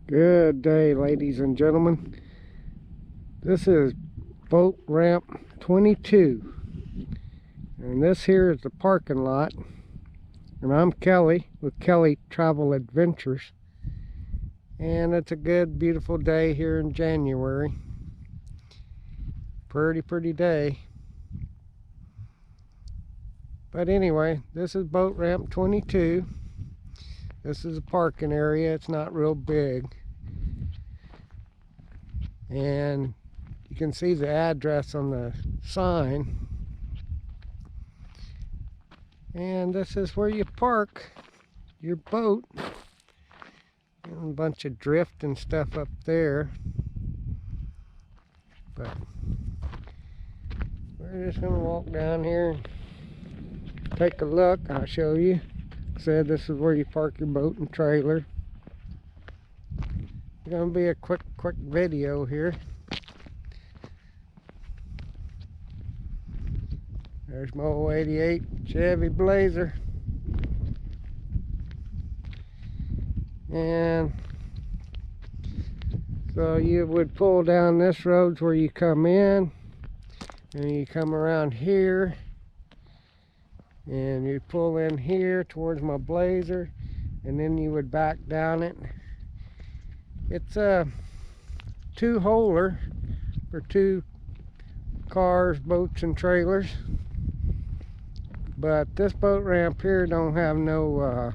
Good day, ladies and gentlemen. This is boat ramp 22, and this here is the parking lot. And I'm Kelly with Kelly Travel Adventures, and it's a good, beautiful day here in January. Pretty day. But anyway, this is boat ramp 22. This is a parking area. It's not real big. And you can see the address on the sign. And this is where you park your boat. And a bunch of drift and stuff up there. But we're just going to walk down here and take a look. I'll show you. Said this is where you park your boat and trailer. It's going to be a quick video here. There's my old 88 Chevy Blazer. And so you would pull down this road where you come in, and you come around here, and you pull in here towards my Blazer, and then you would back down it. It's a two-holer for 2 cars, boats, and trailers. But this boat ramp here don't have no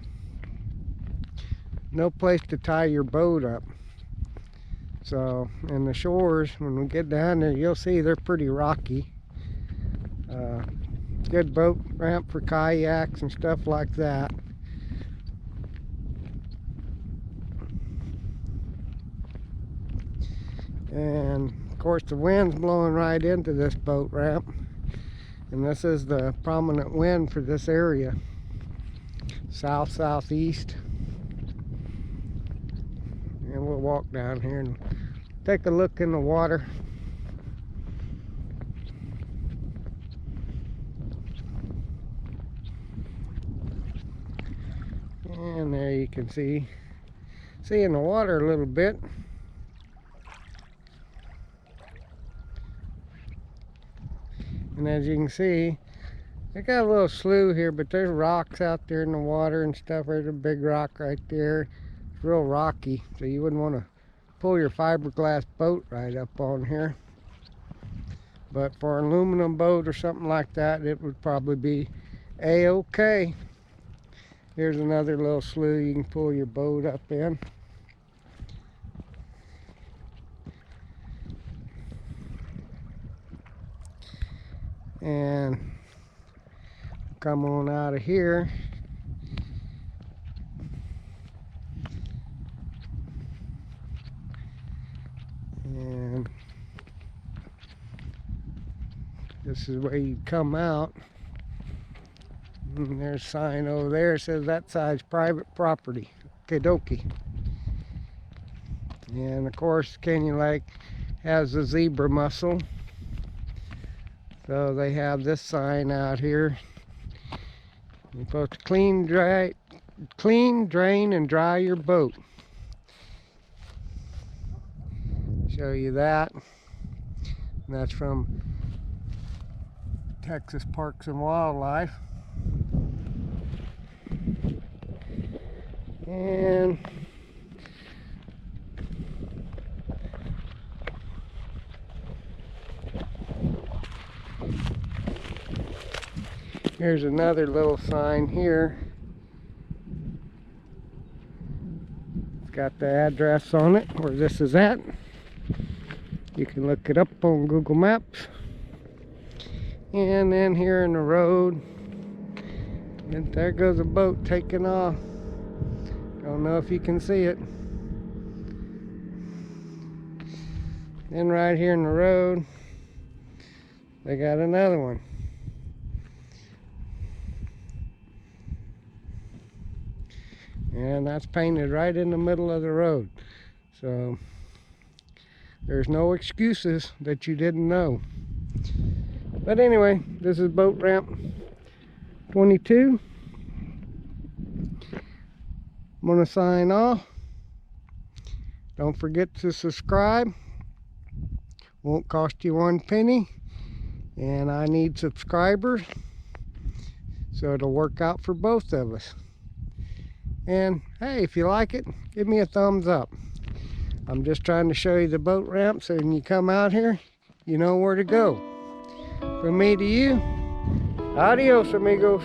place to tie your boat up. So, and the shores, when we get down there, you'll see they're pretty rocky. Good boat ramp for kayaks and stuff like that. And of course the wind's blowing right into this boat ramp, and this is the prominent wind for this area, southeast. And we'll walk down here and take a look in the water. And there you can see in the water a little bit. And as you can see, they got a little slough here, but there's rocks out there in the water and stuff. There's a big rock right there. It's real rocky, so you wouldn't want to pull your fiberglass boat right up on here. But for an aluminum boat or something like that, it would probably be a-okay. Here's another little slough you can pull your boat up in. And come on out of here. And this is where you come out. And there's a sign over there that says that side's private property. Okie-dokie. And of course, Canyon Lake has the zebra mussel. So they have this sign out here. You're supposed to clean, drain, and dry your boat. Show you that. And that's from Texas Parks and Wildlife. And here's another little sign here. It's got the address on it where this is at. You can look it up on Google Maps. And then here in the road, and there goes a boat taking off. Don't know if you can see it. Then right here in the road, they got another one. And that's painted right in the middle of the road. So there's no excuses that you didn't know. But anyway, this is boat ramp 22. I'm going to sign off. Don't forget to subscribe. Won't cost you one penny. And I need subscribers, so it'll work out for both of us. And hey, if you like it, give me a thumbs up. I'm just trying to show you the boat ramp, so when you come out here, you know where to go. From me to you, adios amigos.